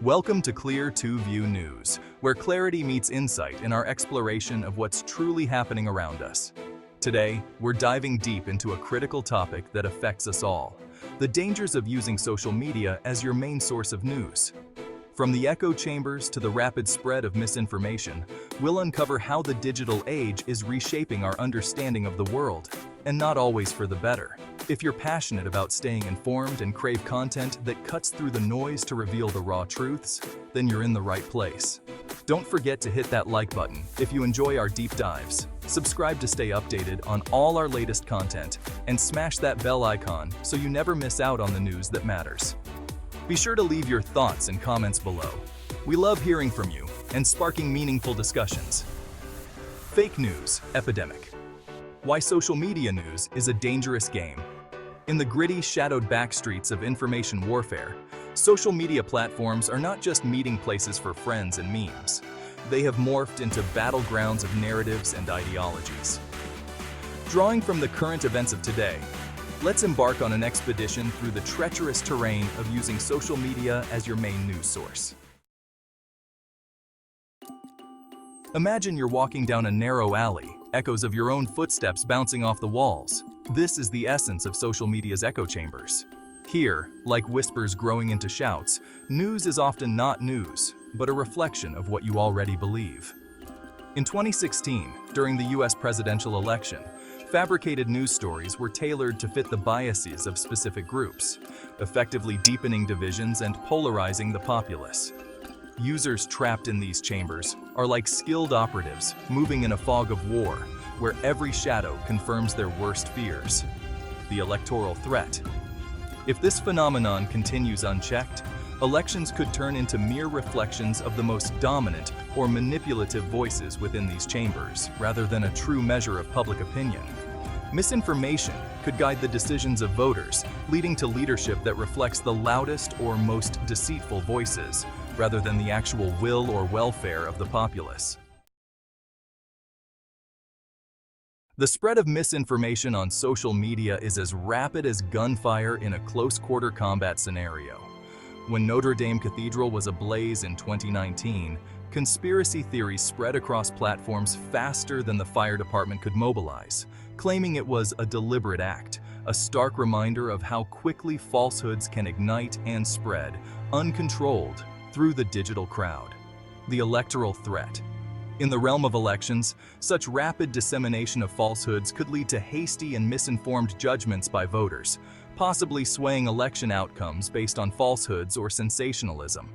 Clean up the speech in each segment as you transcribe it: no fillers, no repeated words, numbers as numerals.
Welcome to Clear 2 View News, where clarity meets insight in our exploration of what's truly happening around us. Today, we're diving deep into a critical topic that affects us all: the dangers of using social media as your main source of news. From the echo chambers to the rapid spread of misinformation, we'll uncover how the digital age is reshaping our understanding of the world, and not always for the better. If you're passionate about staying informed and crave content that cuts through the noise to reveal the raw truths, then you're in the right place. Don't forget to hit that like button if you enjoy our deep dives. Subscribe to stay updated on all our latest content, and smash that bell icon so you never miss out on the news that matters. Be sure to leave your thoughts and comments below. We love hearing from you and sparking meaningful discussions. Fake news epidemic. Why social media news is a dangerous game. In the gritty, shadowed backstreets of information warfare, social media platforms are not just meeting places for friends and memes. They have morphed into battlegrounds of narratives and ideologies. Drawing from the current events of today, let's embark on an expedition through the treacherous terrain of using social media as your main news source. Imagine you're walking down a narrow alley, echoes of your own footsteps bouncing off the walls. This is the essence of social media's echo chambers. Here, like whispers growing into shouts, news is often not news, but a reflection of what you already believe. In 2016, during the US presidential election, fabricated news stories were tailored to fit the biases of specific groups, effectively deepening divisions and polarizing the populace. Users trapped in these chambers are like skilled operatives moving in a fog of war, where every shadow confirms their worst fears. The electoral threat. If this phenomenon continues unchecked, elections could turn into mere reflections of the most dominant or manipulative voices within these chambers, rather than a true measure of public opinion. Misinformation could guide the decisions of voters, leading to leadership that reflects the loudest or most deceitful voices, rather than the actual will or welfare of the populace. The spread of misinformation on social media is as rapid as gunfire in a close-quarter combat scenario. When Notre Dame Cathedral was ablaze in 2019, conspiracy theories spread across platforms faster than the fire department could mobilize, claiming it was a deliberate act, a stark reminder of how quickly falsehoods can ignite and spread, uncontrolled, through the digital crowd. The electoral threat. In the realm of elections, such rapid dissemination of falsehoods could lead to hasty and misinformed judgments by voters, possibly swaying election outcomes based on falsehoods or sensationalism.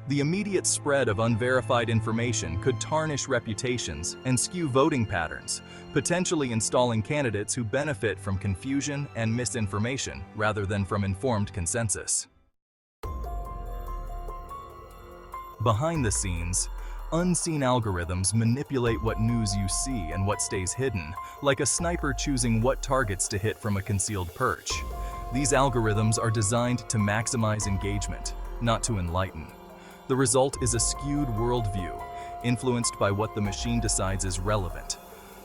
The immediate spread of unverified information could tarnish reputations and skew voting patterns, potentially installing candidates who benefit from confusion and misinformation rather than from informed consensus. Behind the scenes, unseen algorithms manipulate what news you see and what stays hidden, like a sniper choosing what targets to hit from a concealed perch. These algorithms are designed to maximize engagement, not to enlighten. The result is a skewed worldview, influenced by what the machine decides is relevant,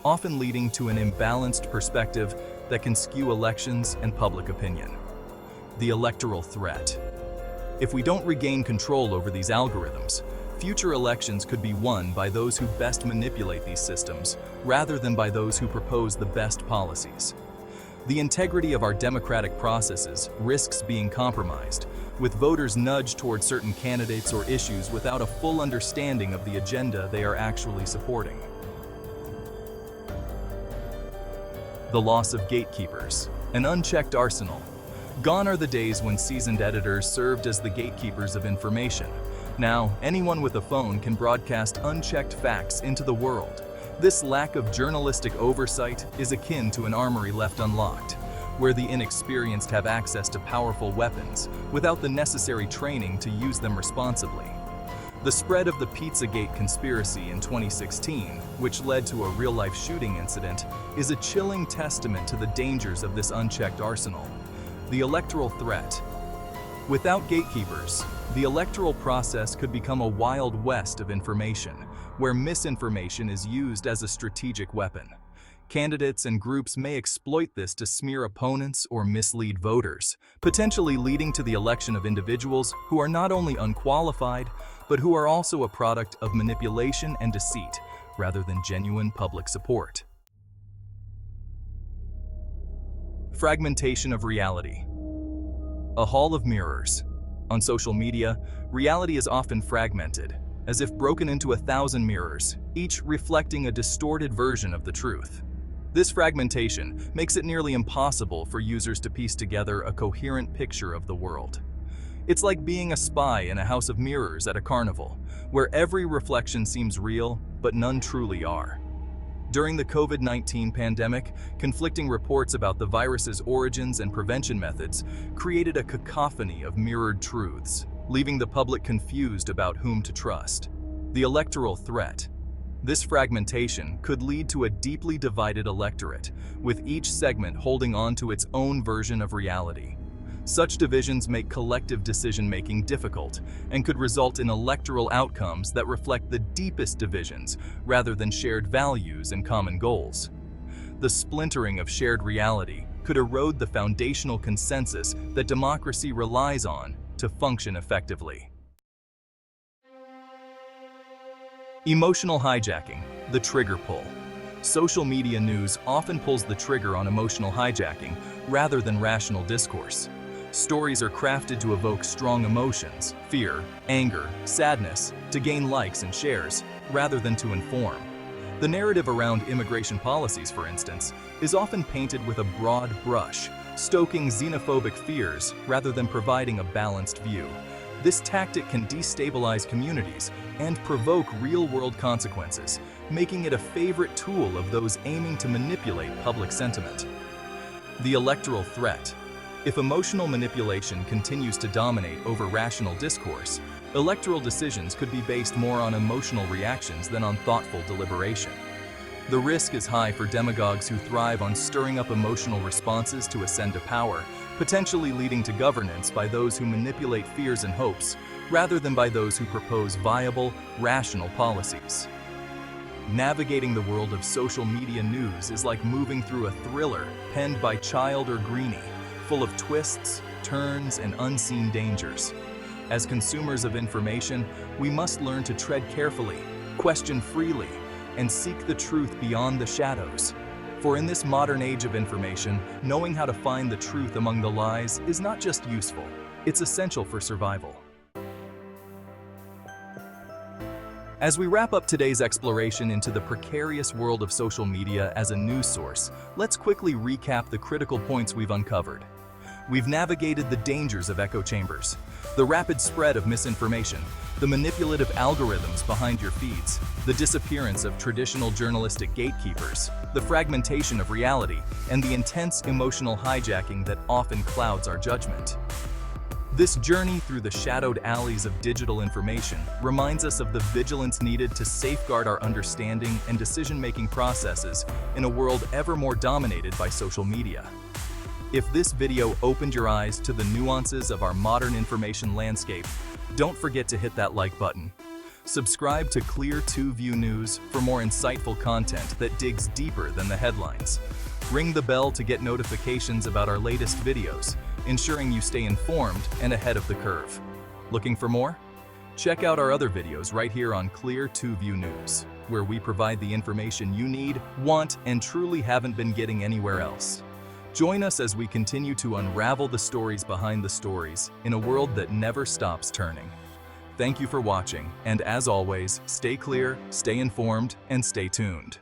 often leading to an imbalanced perspective that can skew elections and public opinion. The electoral threat. If we don't regain control over these algorithms, future elections could be won by those who best manipulate these systems, rather than by those who propose the best policies. The integrity of our democratic processes risks being compromised, with voters nudged toward certain candidates or issues without a full understanding of the agenda they are actually supporting. The loss of gatekeepers, an unchecked arsenal. Gone are the days when seasoned editors served as the gatekeepers of information. Now, anyone with a phone can broadcast unchecked facts into the world. This lack of journalistic oversight is akin to an armory left unlocked, where the inexperienced have access to powerful weapons without the necessary training to use them responsibly. The spread of the Pizzagate conspiracy in 2016, which led to a real-life shooting incident, is a chilling testament to the dangers of this unchecked arsenal. The electoral threat. Without gatekeepers, the electoral process could become a wild west of information, where misinformation is used as a strategic weapon. Candidates and groups may exploit this to smear opponents or mislead voters, potentially leading to the election of individuals who are not only unqualified, but who are also a product of manipulation and deceit, rather than genuine public support. Fragmentation of reality. A hall of mirrors. On social media, reality is often fragmented, as if broken into 1,000 mirrors, each reflecting a distorted version of the truth. This fragmentation makes it nearly impossible for users to piece together a coherent picture of the world. It's like being a spy in a house of mirrors at a carnival, where every reflection seems real, but none truly are. During the COVID-19 pandemic, conflicting reports about the virus's origins and prevention methods created a cacophony of mirrored truths, leaving the public confused about whom to trust. The electoral threat. This fragmentation could lead to a deeply divided electorate, with each segment holding on to its own version of reality. Such divisions make collective decision-making difficult and could result in electoral outcomes that reflect the deepest divisions rather than shared values and common goals. The splintering of shared reality could erode the foundational consensus that democracy relies on to function effectively. Emotional hijacking, the trigger pull. Social media news often pulls the trigger on emotional hijacking rather than rational discourse. Stories are crafted to evoke strong emotions, fear, anger, sadness, to gain likes and shares, rather than to inform. The narrative around immigration policies, for instance, is often painted with a broad brush, stoking xenophobic fears rather than providing a balanced view. This tactic can destabilize communities and provoke real-world consequences, making it a favorite tool of those aiming to manipulate public sentiment. The electoral threat. If emotional manipulation continues to dominate over rational discourse, electoral decisions could be based more on emotional reactions than on thoughtful deliberation. The risk is high for demagogues who thrive on stirring up emotional responses to ascend to power, potentially leading to governance by those who manipulate fears and hopes, rather than by those who propose viable, rational policies. Navigating the world of social media news is like moving through a thriller penned by Child or Greeny, full of twists, turns, and unseen dangers. As consumers of information, we must learn to tread carefully, question freely, and seek the truth beyond the shadows. For in this modern age of information, knowing how to find the truth among the lies is not just useful, it's essential for survival. As we wrap up today's exploration into the precarious world of social media as a news source, let's quickly recap the critical points we've uncovered. We've navigated the dangers of echo chambers, the rapid spread of misinformation, the manipulative algorithms behind your feeds, the disappearance of traditional journalistic gatekeepers, the fragmentation of reality, and the intense emotional hijacking that often clouds our judgment. This journey through the shadowed alleys of digital information reminds us of the vigilance needed to safeguard our understanding and decision-making processes in a world ever more dominated by social media. If this video opened your eyes to the nuances of our modern information landscape, don't forget to hit that like button. Subscribe to Clear 2 View News for more insightful content that digs deeper than the headlines. Ring the bell to get notifications about our latest videos, ensuring you stay informed and ahead of the curve. Looking for more? Check out our other videos right here on Clear 2 View News, where we provide the information you need, want, and truly haven't been getting anywhere else. Join us as we continue to unravel the stories behind the stories in a world that never stops turning. Thank you for watching, and as always, stay clear, stay informed, and stay tuned.